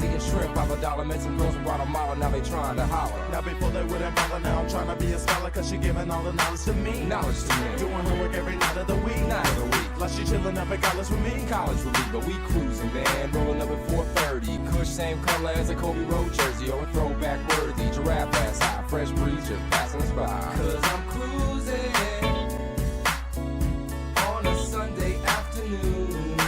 Easy and shrimp, $5 met some girls from Guatemala, now they trying to holler. Now before they wouldn't bother, now I'm trying to be a scholar, cause she giving all the knowledge to me. Knowledge to me. Doing her work every night of the week. Night of the week. Like she chilling up at college with me. College with me, but we cruising, man. Rolling up at 430. Kush same color as a Kobe Road jersey. Or a throwback worthy. Giraffe ass high. Fresh breeze just passing us by. Cause I'm cruising on a Sunday afternoon.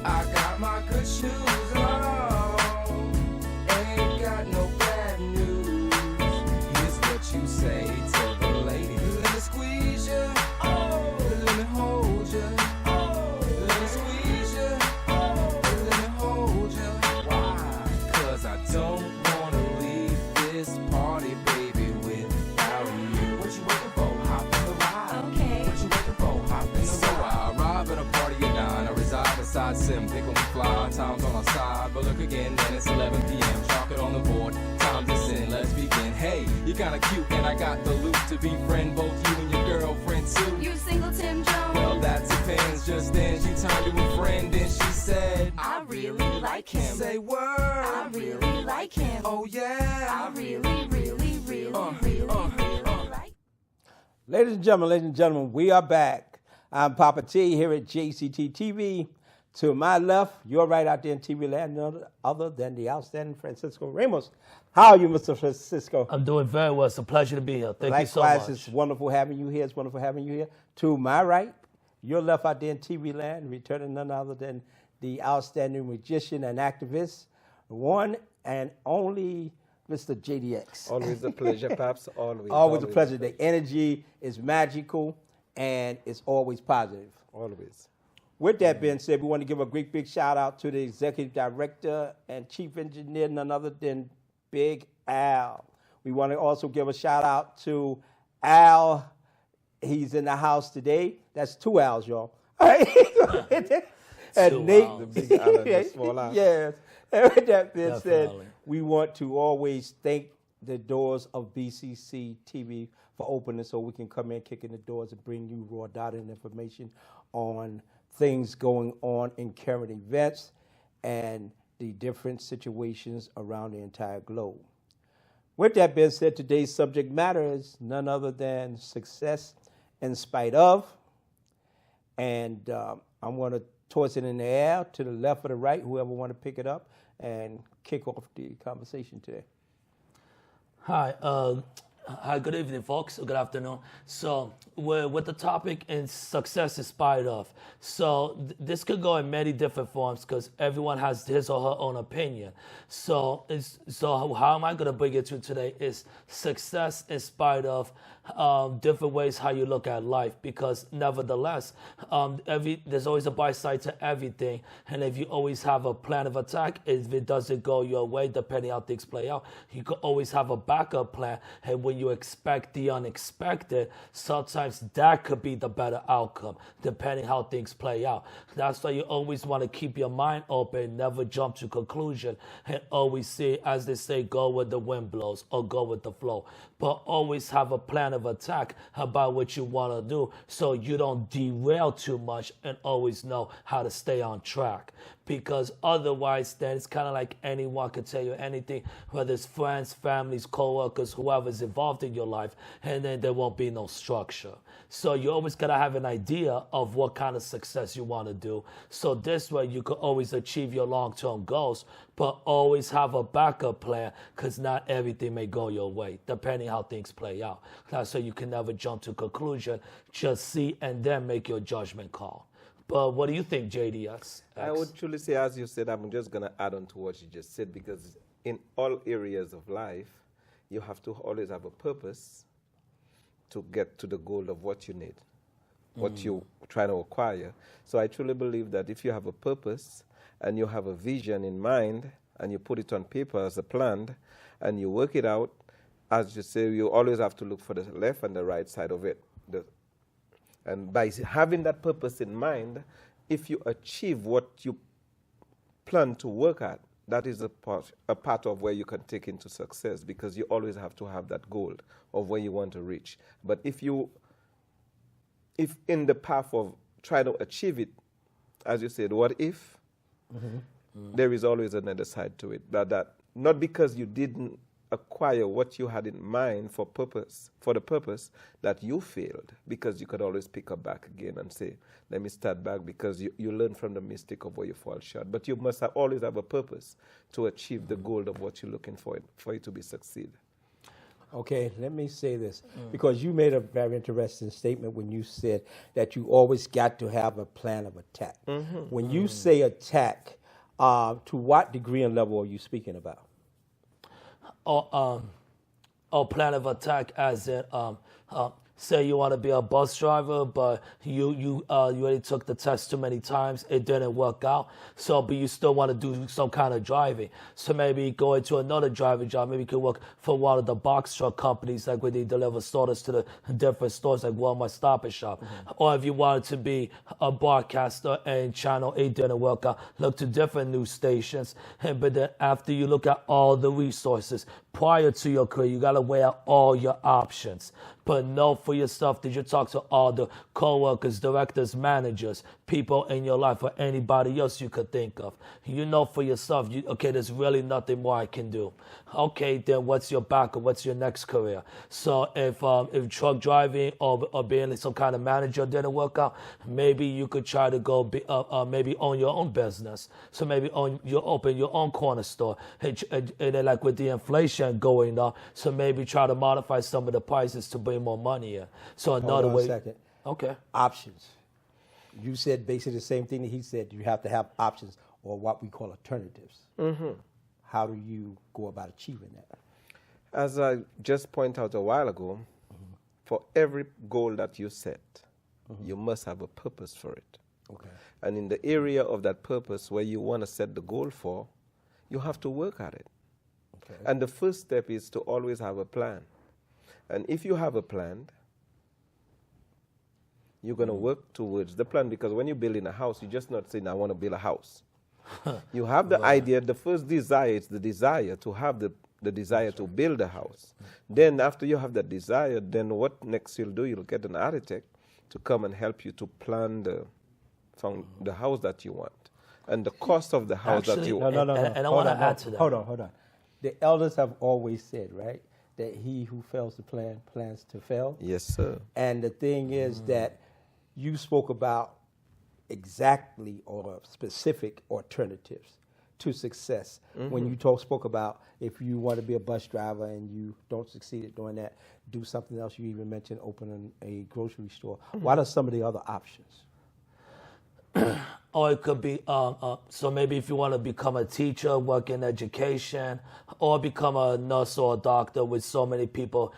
I got my good shoes on. Ain't got no bad news. Here's what you say to the lady. Let me squeeze you. Oh, let me hold you. Oh, let me squeeze you. Oh, let me hold you. Why? Cause I don't wanna leave this party, baby, without you. What you waiting for? Hop in the ride. Okay. What you waiting for? Hop in the ride. So I arrive at a party at 9. I reside beside Sim. Think on the fly. Time's on our side. But look again, then it's 11 p.m. Chalk it on the board. Time to sin. Let's begin. Hey, you're kinda cute, and I got the loot to befriend both you and your girlfriend too. You single Tim Jones? Well, that depends. Just then she turned to a friend and she said, I really like him. Say word. I really like him. Oh yeah. I really, really, really, really like. Ladies and gentlemen, we are back. I'm Papa T here at JCT TV. To my left, you're right out there in TV land, none other than the outstanding Francisco Ramos. How are you, Mr. Francisco? I'm doing very well. It's a pleasure to be here. Thank you so much. Likewise, it's wonderful having you here. It's wonderful having you here. To my right, you're left out there in TV land, returning none other than the outstanding magician and activist, one and only Mr. JDX. Always a pleasure, Paps. Always. Always a pleasure. The energy is magical and it's always positive. Always. With that being said, we want to give a great big shout out to the executive director and chief engineer, none other than Big Al. We want to also give a shout out to Al. He's in the house today. That's 2 Al's, y'all. All right. And Two Nate, Al's. The big Al and the small Al. yes. And with that being said, Definitely. we want to always thank the doors of BCC TV for opening so we can come in, kick in the doors, and bring you raw data and information on things going on in current events and the different situations around the entire globe. With that being said, today's subject matter is none other than success in spite of. And I'm going to toss it in the air to the left or the right, whoever want to pick it up and kick off the conversation today. Hi, good evening, folks. Good afternoon. So, we're with the topic in success in spite of. So, this could go in many different forms because everyone has his or her own opinion. So how am I going to bring it to today is success in spite of different ways how you look at life, because nevertheless, there's always a bright side to everything. And if you always have a plan of attack, if it doesn't go your way, depending how things play out, you could always have a backup plan. And when you expect the unexpected, sometimes that could be the better outcome, depending how things play out. That's why you always want to keep your mind open, never jump to conclusion, and always see, as they say, go where the wind blows or go with the flow. But always have a plan of attack about what you want to do so you don't derail too much, and always know how to stay on track. Because otherwise, then it's kind of like anyone could tell you anything, whether it's friends, families, co-workers, whoever's involved in your life, and then there won't be no structure. So you always got to have an idea of what kind of success you want to do. So this way you could always achieve your long-term goals, but always have a backup plan, because not everything may go your way, depending how things play out. That's so you can never jump to conclusion. Just see and then make your judgment call. But what do you think, JDS? I would truly say, as you said, I'm just going to add on to what you just said, because in all areas of life, you have to always have a purpose to get to the goal of what you need, what you're trying to acquire. So I truly believe that if you have a purpose and you have a vision in mind and you put it on paper as a plan and you work it out, as you say, you always have to look for the left and the right side of it. And by having that purpose in mind, if you achieve what you plan to work at, that is a part of where you can take into success, because you always have to have that goal of where you want to reach. But if in the path of trying to achieve it, as you said, what if, there is always another side to it. That not because you didn't acquire what you had in mind for the purpose that you failed, because you could always pick up back again and say, let me start back, because you learn from the mistake of where you fall short. But you must always have a purpose to achieve the goal of what you're looking for you to be succeed. Okay, let me say this, because you made a very interesting statement when you said that you always got to have a plan of attack. When you say attack, to what degree and level are you speaking about? Or plan of attack as in say you want to be a bus driver, but you already took the test too many times, it didn't work out, but you still want to do some kind of driving. So maybe go into another driving job. Maybe you could work for one of the box truck companies, like where they deliver starters to the different stores, like Walmart, Stop and Shop. Or if you wanted to be a broadcaster and Channel 8 didn't work out, look to different news stations. But then after you look at all the resources prior to your career, you got to weigh out all your options. But know for yourself that you talk to all the co-workers, directors, managers, people in your life, or anybody else you could think of. You know for yourself, okay, there's really nothing more I can do. Okay, then what's your backup? What's your next career? So if truck driving or being some kind of manager didn't work out, maybe you could try to go maybe own your own business. So maybe open your own corner store. And then like with the inflation going up, so maybe try to modify some of the prices to bring more money in. So another way. Hold on a second. Okay. Options. You said basically the same thing that he said. You have to have options, or what we call alternatives. How do you go about achieving that? As I just pointed out a while ago, for every goal that you set, you must have a purpose for it. Okay. And in the area of that purpose where you want to set the goal for, you have to work at it. Okay. And the first step is to always have a plan. And if you have a plan, you're going to work towards the plan, because when you're building a house, you're just not saying, I want to build a house. You have the idea. The first desire is the desire to have the desire to build a house. Then after you have that desire, then what next you'll do, you'll get an architect to come and help you to plan the house that you want and the cost of the house that you want. No. And I want to add to that. Hold on. The elders have always said, right, that he who fails to plan plans to fail. Yes, sir. And the thing is that you spoke about exactly or specific alternatives to success. When you spoke about if you want to be a bus driver and you don't succeed at doing that, do something else. You even mentioned opening a grocery store. What are some of the other options? Or it could be, so maybe if you want to become a teacher, work in education, or become a nurse or a doctor, with so many people,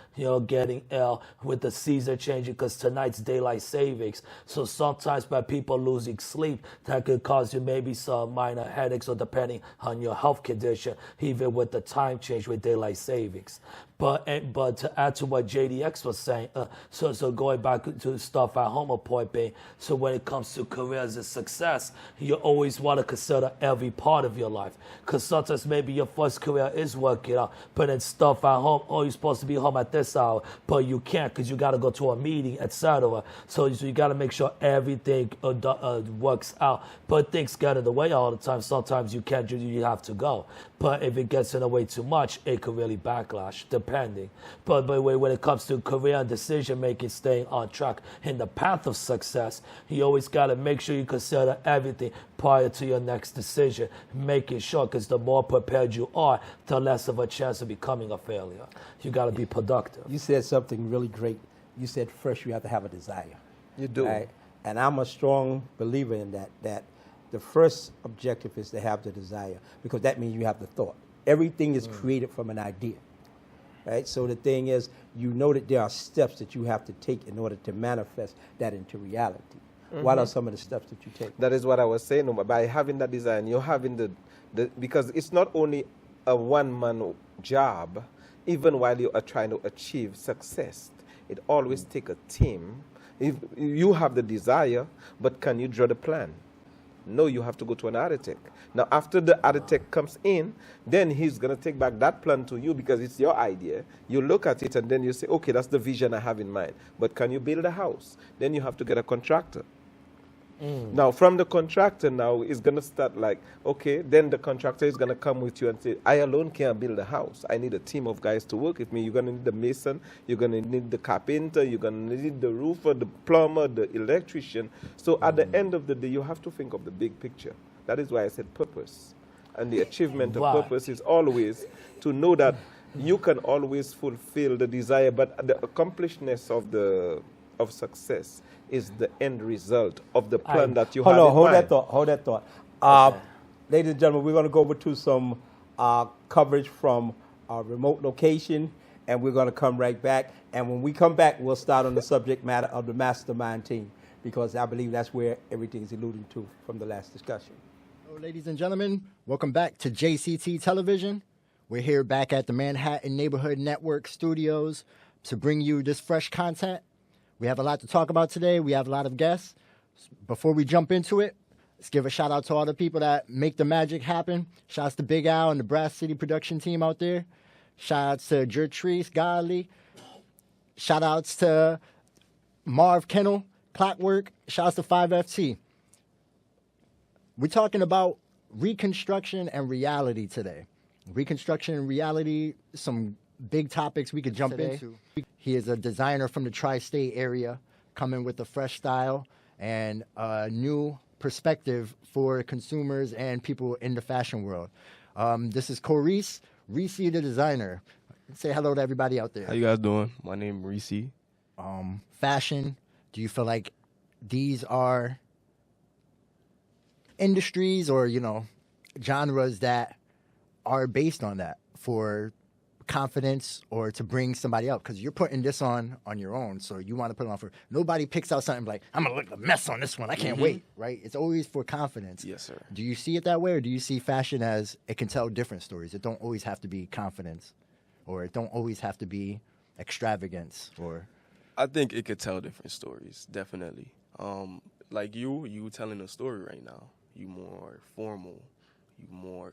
getting ill with the season changing, because tonight's daylight savings. So sometimes by people losing sleep, that could cause you maybe some minor headaches, or depending on your health condition, even with the time change with daylight savings. But to add to what JDX was saying, so going back to stuff at home, a point being, so when it comes to careers and success, you always want to consider every part of your life. Because sometimes maybe your first career is working out, but then stuff at home, you're supposed to be home at this hour, but you can't because you got to go to a meeting, etc. So you got to make sure everything works out. But things get in the way all the time. Sometimes you can't, you have to go. But if it gets in the way too much, it could really backlash, depending. But when it comes to career and decision-making, staying on track in the path of success, you always got to make sure you consider everything prior to your next decision, making sure, because the more prepared you are, the less of a chance of becoming a failure. You got to be productive. You said something really great. You said first you have to have a desire. You do. Right? And I'm a strong believer in that the first objective is to have the desire, because that means you have the thought. Everything is created from an idea, right? So the thing is, that there are steps that you have to take in order to manifest that into reality. What are some of the steps that you take? That is what I was saying. By having that desire, you're having because it's not only a one-man job, even while you are trying to achieve success. It always takes a team. If you have the desire, but can you draw the plan? No, you have to go to an architect. Now, after the architect comes in, then he's going to take back that plan to you, because it's your idea. You look at it and then you say, okay, that's the vision I have in mind. But can you build a house? Then you have to get a contractor. Now, from the contractor now, it's going to start like, okay, then the contractor is going to come with you and say, I alone can't build a house. I need a team of guys to work with me. You're going to need the mason, you're going to need the carpenter, you're going to need the roofer, the plumber, the electrician. So at the end of the day, you have to think of the big picture. That is why I said purpose. And the achievement of Right. purpose is always to know that you can always fulfill the desire, but the accomplishedness of success is the end result of the plan that you have in Hold mind. that thought. Hold that thought. Ladies and gentlemen, we're going to go over to some coverage from our remote location, and we're going to come right back. And when we come back, we'll start on the subject matter of the mastermind team, because I believe that's where everything is alluding to from the last discussion. Hello, ladies and gentlemen. Welcome back to JCT Television. We're here back at the Manhattan Neighborhood Network studios to bring you this fresh content. We have a lot to talk about today. We have a lot of guests. Before we jump into it, let's give a shout out to all the people that make the magic happen. Shouts to Big Al and the Brass City production team out there. Shout outs to Jertrice Godley. Shout outs to Marv Kennel, Clockwork. Shout outs to 5FT. We're talking about reconstruction and reality today. Reconstruction and reality, some big topics we could jump into. He is a designer from the tri-state area, coming with a fresh style and a new perspective for consumers and people in the fashion world. This is Correese, Reese the designer. Say hello to everybody out there. How you guys doing? My name is Reese. Fashion, do you feel like these are industries or, genres that are based on that for confidence or to bring somebody out? Because you're putting this on your own, so you want to put it on for... Nobody picks out something like, I'm going to look a mess on this one. I can't wait, right? It's always for confidence. Yes, sir. Do you see it that way, or do you see fashion as it can tell different stories? It don't always have to be confidence, or it don't always have to be extravagance, or... I think it could tell different stories, definitely. Like you telling a story right now. You more formal. You more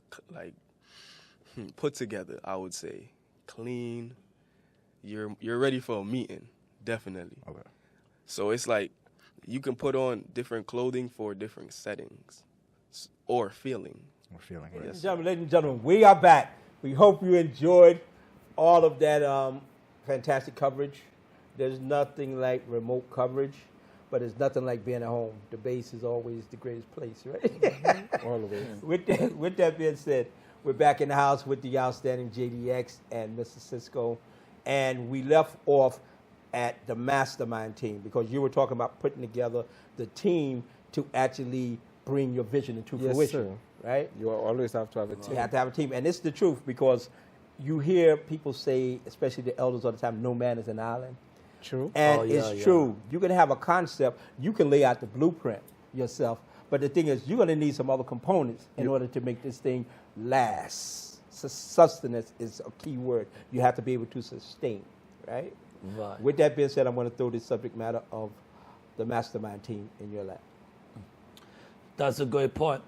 put together, I would say. Clean. You're ready for a meeting, definitely. Okay. So it's like you can put on different clothing for different settings or feeling. Or feeling, right? Yes. Ladies and gentlemen, we are back. We hope you enjoyed all of that fantastic coverage. There's nothing like remote coverage, but there's nothing like being at home. The base is always the greatest place, right? Always. With that being said, we're back in the house with the outstanding JDX and Mr. Cisco, and we left off at the mastermind team because you were talking about putting together the team to actually bring your vision into Yes, fruition, sir. right? You always have to have a team. You have to have a team, and it's the truth because you hear people say, especially the elders all the time, no man is an island. True. And Oh, yeah, it's yeah. true. You can have a concept, you can lay out the blueprint yourself, but the thing is, you're going to need some other components in order to make this thing last. Sustenance is a key word. You have to be able to sustain, right? Right. With that being said, I'm going to throw this subject matter of the mastermind team in your lap. That's a great point.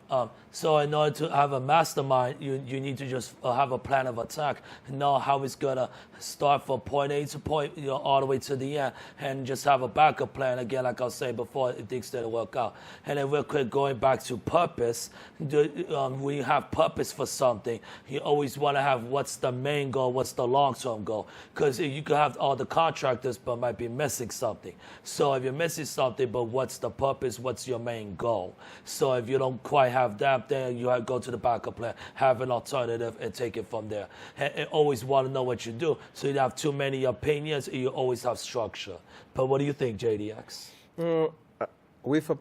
So in order to have a mastermind, you need to just have a plan of attack, know how it's gonna start from point A to point, all the way to the end, and just have a backup plan. Again, like I was saying before, if things didn't work out. And then real quick, going back to purpose, when you have purpose for something, you always want to have what's the main goal, what's the long-term goal, because you could have all the contractors, but might be missing something. So if you're missing something, but what's the purpose? What's your main goal? So if you don't quite have that, then you have to go to the backup plan, have an alternative, and take it from there. And always want to know what you do, so you don't have too many opinions, and you always have structure. But what do you think, JDX? With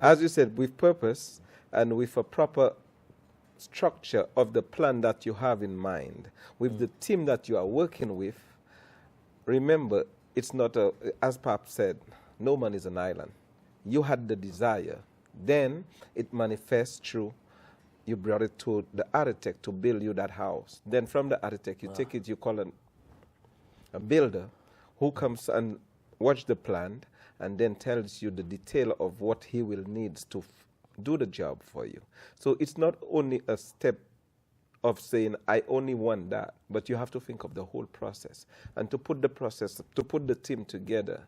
as you said, with purpose and with a proper structure of the plan that you have in mind, with the team that you are working with, remember, it's not as Pap said, no man is an island. You had the desire. Then it manifests through, you brought it to the architect to build you that house. Then from the architect, you take it, you call a builder who comes and watch the plan and then tells you the detail of what he will need to do the job for you. So it's not only a step of saying, I only want that, but you have to think of the whole process. And to put the process, to put the team together,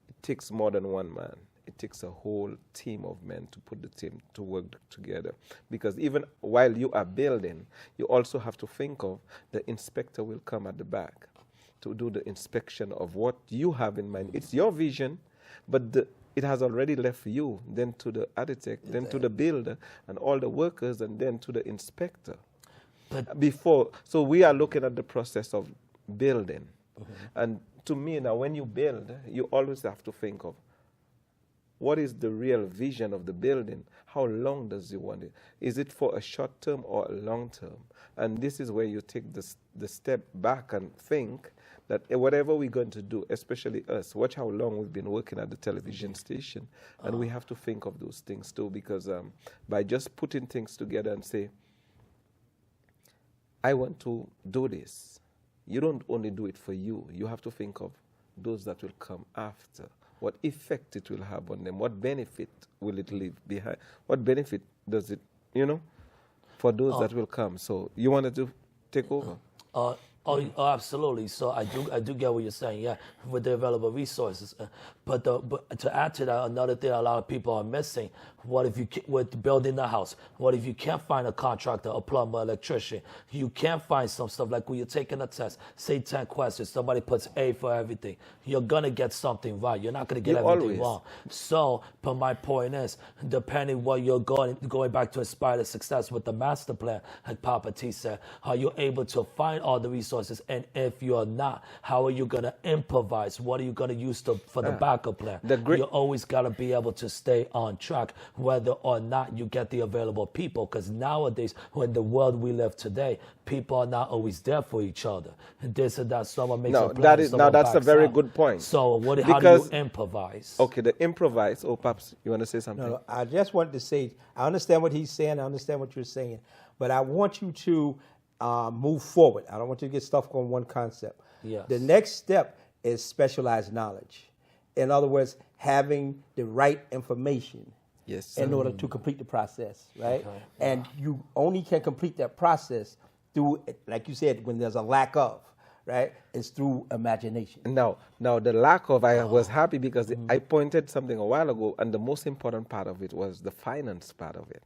it takes more than one man. it takes a whole team of men to put the team to work together. Because even while you are building, you also have to think of the inspector will come at the back to do the inspection of what you have in mind. It's your vision, but it has already left you, then to the architect, then to the builder, and all the workers, and then to the inspector. So we are looking at the process of building. And to me now, when you build, you always have to think of what is the real vision of the building? How long does you want it? Is it for a short term or a long term? And this is where you take the step back and think that whatever we're going to do, especially us, watch how long we've been working at the television station. And we have to think of those things too, because by just putting things together and say, I want to do this, you don't only do it for you. You have to think of those that will come after. What effect it will have on them. What benefit will it leave behind? What benefit does it, for those that will come? So you wanted to take over? Absolutely. So I do get what you're saying. Yeah, with the available resources, but to add to that, another thing a lot of people are missing. What if with building the house? What if you can't find a contractor, a plumber, electrician? You can't find some stuff like when you're taking a test. Say 10 questions, somebody puts A for everything. You're gonna get something right. You're not gonna get everything wrong. So, but my point is, depending what you're going back to inspire the success with the master plan, like Papa T said, are you able to find all the resources? And if you're not, how are you gonna improvise? What are you gonna use for the backup plan? You always gotta be able to stay on track, whether or not you get the available people. Because nowadays, in the world we live today, people are not always there for each other. This and that, someone makes a plan. That's a very good point. So how do you improvise? Okay, the improvise. Oh, Paps, you want to say something? No, I just wanted to say, I understand what he's saying. I understand what you're saying. But I want you to move forward. I don't want you to get stuck on one concept. Yes. The next step is specialized knowledge. In other words, having the right information in order to complete the process, right? Okay. And you only can complete that process through, like you said, when there's a lack of, right? It's through imagination. Now the lack of, I was happy because I pointed something a while ago, and the most important part of it was the finance part of it.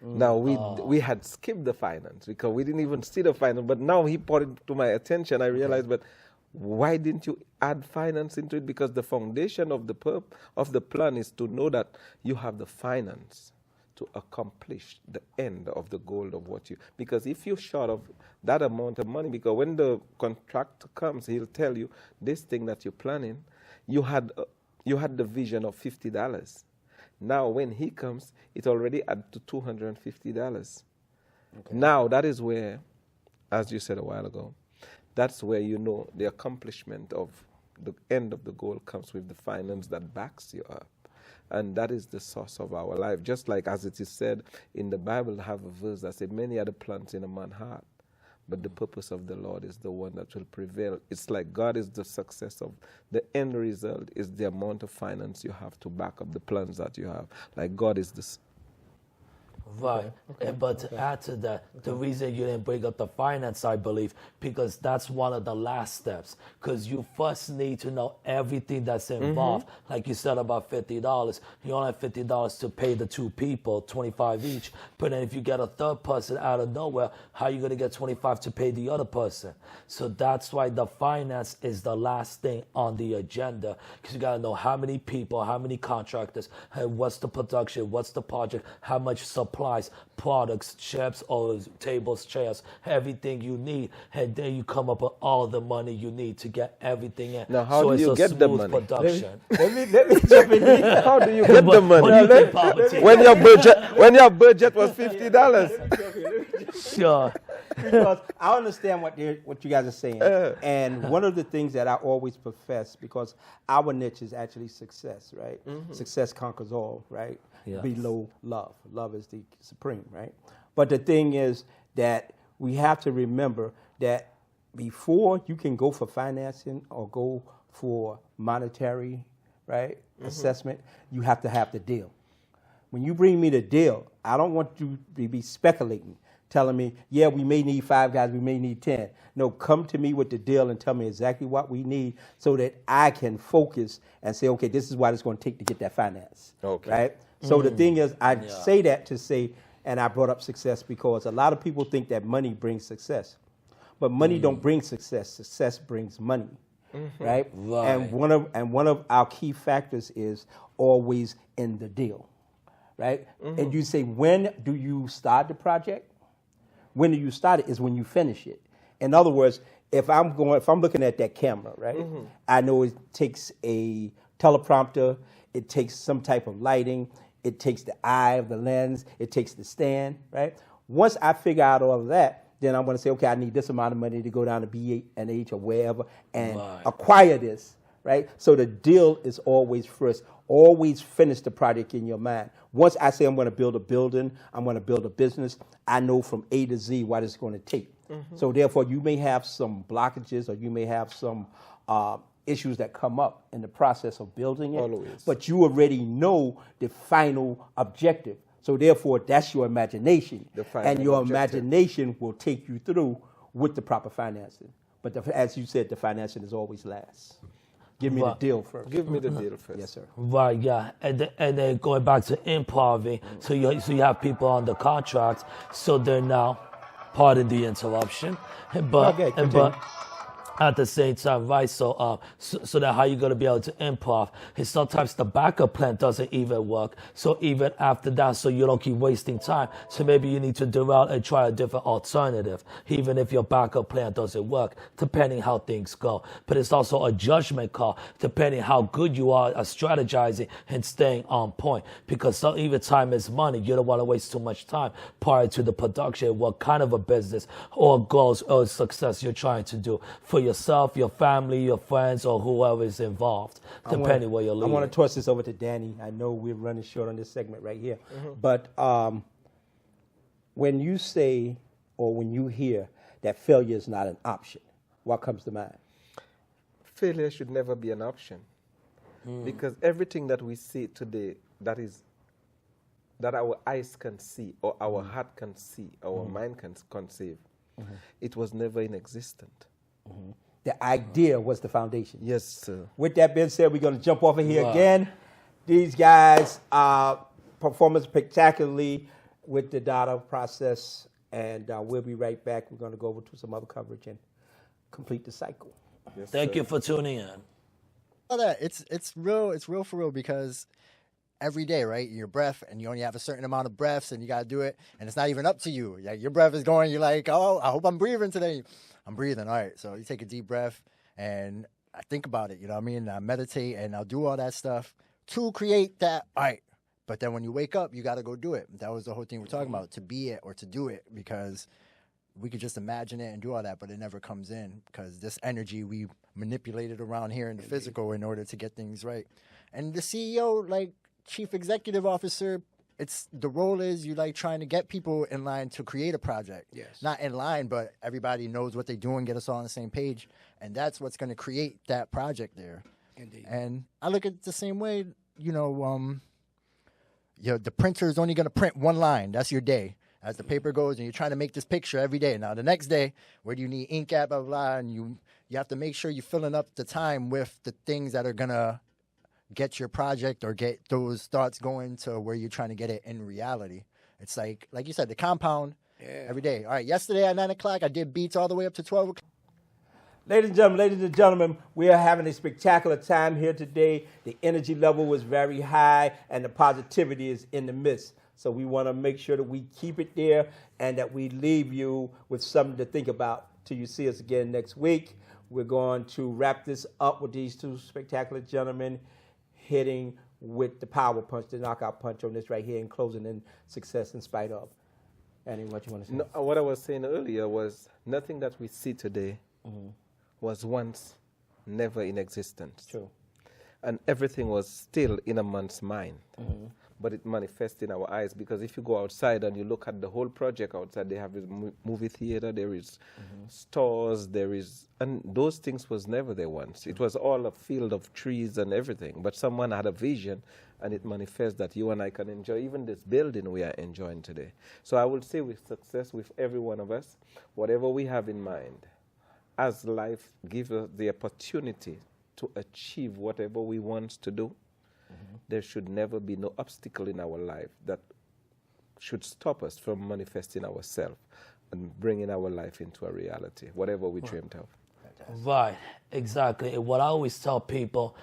Now, we had skipped the finance because we didn't even see the finance, but now he brought it to my attention. I realized, but why didn't you add finance into it? Because the foundation of the plan is to know that you have the finance to accomplish the end of the goal of what you, because if you're short of that amount of money, because when the contractor comes, he'll tell you this thing that you're planning, you had the vision of $50. Now when he comes, it already add to $250. Okay. Now that is where, as you said a while ago, that's where the accomplishment of the end of the goal comes with the finance that backs you up. And that is the source of our life. Just like as it is said in the Bible, I have a verse that says, many are the plans in a man's heart, but the purpose of the Lord is the one that will prevail. It's like God is the success of the end result is the amount of finance you have to back up the plans that you have. Like God is the... Right. But to add to that, the reason you didn't bring up the finance, I believe, because that's one of the last steps. Because you first need to know everything that's involved. Like you said about $50. You only have $50 to pay the two people, $25 each. But then if you get a third person out of nowhere, how are you going to get $25 to pay the other person? So that's why the finance is the last thing on the agenda. Because you got to know how many people, how many contractors, what's the production, what's the project, how much supply, products, chips, or tables, chairs, everything you need, and then you come up with all the money you need to get everything in. Now, how do you get the money? Production. Let me jump in here. How do you get the money? What do you think, Papa T? When your budget was $50. Sure. Because I understand what you guys are saying. And one of the things that I always profess, because our niche is actually success, right? Success conquers all, right? Yes. Below love. Love is the supreme, right? But the thing is that we have to remember that before you can go for financing or go for monetary, right, assessment, you have to have the deal. When you bring me the deal, I don't want you to be speculating. telling me, yeah, we may need 5 guys, we may need 10. No, come to me with the deal and tell me exactly what we need so that I can focus and say, okay, this is what it's going to take to get that finance. Okay. Right? So the thing is, I say that to say, and I brought up success because a lot of people think that money brings success. But money don't bring success. Success brings money. Right? Right. And one of our key factors is always in the deal. Right? And you say, when do you start the project? When do you start it is when you finish it. In other words, if I'm looking at that camera, right? I know it takes a teleprompter, it takes some type of lighting, it takes the eye of the lens, it takes the stand, right? Once I figure out all of that, then I'm going to say, okay, I need this amount of money to go down to B&H or wherever and acquire this, right? So the deal is always first. Always finish the project in your mind. Once I say I'm going to build a building, I'm going to build a business, I know from A to Z what it's going to take. So therefore, you may have some blockages or you may have some issues that come up in the process of building it. Always. But you already know the final objective. So therefore, that's your imagination. And your imagination will take you through with the proper financing. But as you said, the financing is always last. Give me the deal first. Give me the deal first. Yes, sir. Right, yeah, and then going back to improving, so you have people on the contracts, so they're now, pardon the interruption, but Okay, continue. at the same time, right? So that how you gonna be able to improv? And sometimes the backup plan doesn't even work. So even after that, so you don't keep wasting time. So maybe you need to derail and try a different alternative, even if your backup plan doesn't work, depending how things go. But it's also a judgment call, depending how good you are at strategizing and staying on point. Because even time is money. You don't want to waste too much time prior to the production. What kind of a business or goals or success you're trying to do for yourself, your family, your friends, or whoever is involved, depending where you're leading. I want to toss this over to Danny. I know we're running short on this segment right here. But when you say or when you hear that failure is not an option, what comes to mind? Failure should never be an option. Because everything that we see today that our eyes can see or our heart can see, our mind can conceive, it was never in existence. The idea was the foundation. Yes, sir. With that being said, we're going to jump over here again. These guys are performing spectacularly with the data process, and we'll be right back. We're going to go over to some other coverage and complete the cycle. Yes, Thank sir. you for tuning in. All that it's real for real because every day, right? Your breath, and you only have a certain amount of breaths, and you got to do it, and it's not even up to you. Like your breath is going, you're like, oh, I hope I'm breathing today. I'm breathing. All right. So you take a deep breath, and I think about it. You know what I mean? I meditate, and I'll do all that stuff to create that. All right. But then when you wake up, you got to go do it. That was the whole thing we're talking about, to be it or to do it, because we could just imagine it and do all that, but it never comes in because this energy we manipulated around here in the physical in order to get things right. And the CEO, like chief executive officer, the role is you like trying to get people in line to create a project. Yes. Not in line, but everybody knows what they're doing, get us all on the same page. And that's what's going to create that project there. Indeed. And I look at it the same way, the printer is only going to print one line. That's your day. As the paper goes, and you're trying to make this picture every day. Now, the next day, where do you need ink at, blah, blah, blah, and you have to make sure you're filling up the time with the things that are going to get your project or get those thoughts going to where you're trying to get it in reality. It's like you said, the compound every day. All right, yesterday at 9 o'clock, I did beats all the way up to 12 o'clock. Ladies and gentlemen, we are having a spectacular time here today. The energy level was very high, and the positivity is in the midst. So we want to make sure that we keep it there and that we leave you with something to think about till you see us again next week. We're going to wrap this up with these two spectacular gentlemen hitting with the power punch, the knockout punch on this right here, and closing in success in spite of. Annie, what you want to say? No, what I was saying earlier was nothing that we see today was once never in existence. True. And everything was still in a man's mind. but it manifests in our eyes, because if you go outside and you look at the whole project outside, they have a movie theater, there is stores, and those things was never there once. It was all a field of trees and everything, but someone had a vision, and it manifests that you and I can enjoy even this building we are enjoying today. So I would say with success with every one of us, whatever we have in mind, as life gives us the opportunity to achieve whatever we want to do, there should never be no obstacle in our life that should stop us from manifesting ourselves and bringing our life into a reality, whatever we dreamed of. Right, exactly. And what I always tell people,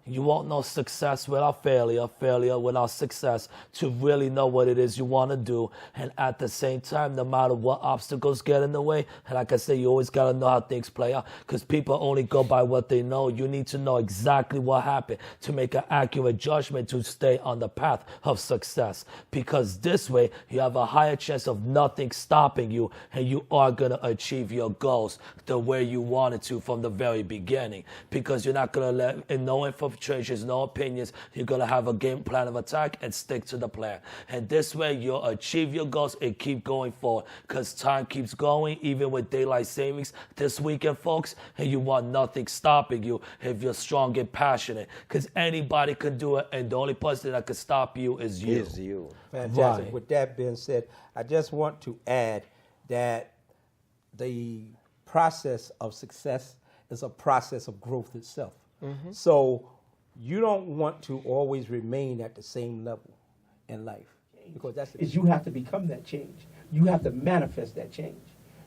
you won't know success without failure, failure without success, to really know what it is you want to do. And at the same time, no matter what obstacles get in the way, and like I say, you always got to know how things play out, because people only go by what they know. You need to know exactly what happened to make an accurate judgment to stay on the path of success, because this way you have a higher chance of nothing stopping you, and you are going to achieve your goals the way you wanted to from the very beginning, because you're not going to let in no infiltrations, no opinions. You're going to have a game plan of attack and stick to the plan. And this way you'll achieve your goals and keep going forward, because time keeps going, even with daylight savings this weekend, folks, and you want nothing stopping you if you're strong and passionate, because anybody can do it, and the only person that can stop you is you. Is you. Fantastic. Right. With that being said, I just want to add that the process of success is a process of growth itself. So you don't want to always remain at the same level in life, because that's is you have to become that change. You have to manifest that change.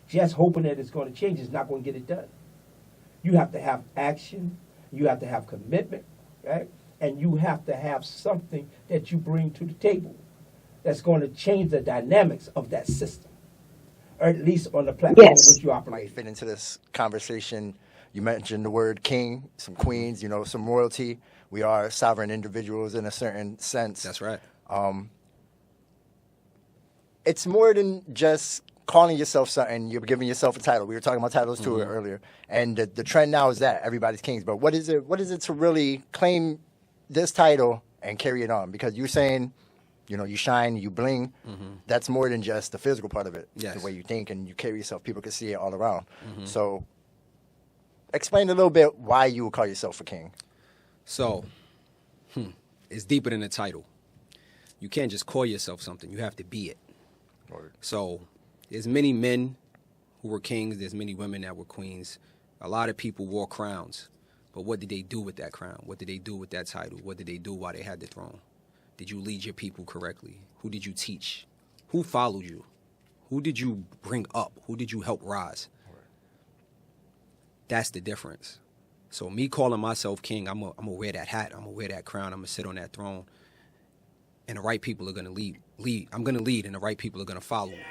Just hoping that it's going to change is not going to get it done. You have to have action. You have to have commitment, right? And you have to have something that you bring to the table that's going to change the dynamics of that system, or at least on the platform in which you Might operate. fit into this conversation. You mentioned the word king, some queens, you know, some royalty. We are sovereign individuals in a certain sense. That's right. It's more than just calling yourself something. You're giving yourself a title. We were talking about titles too earlier, and the trend now is that everybody's kings. But what is it? What is it to really claim this title and carry it on? Because you're saying, you know, you shine, you bling. That's more than just the physical part of it. Yes. The way you think and you carry yourself, people can see it all around. So, explain a little bit why you would call yourself a king. So, it's deeper than the title. You can't just call yourself something. You have to be it. So, there's many men who were kings. There's many women that were queens. A lot of people wore crowns. But what did they do with that crown? What did they do with that title? What did they do while they had the throne? Did you lead your people correctly? Who did you teach? Who followed you? Who did you bring up? Who did you help rise? That's the difference. So me calling myself king, I'm gonna wear that hat. I'm gonna wear that crown. I'm gonna sit on that throne. And the right people are gonna lead. I'm gonna lead, and the right people are gonna follow me.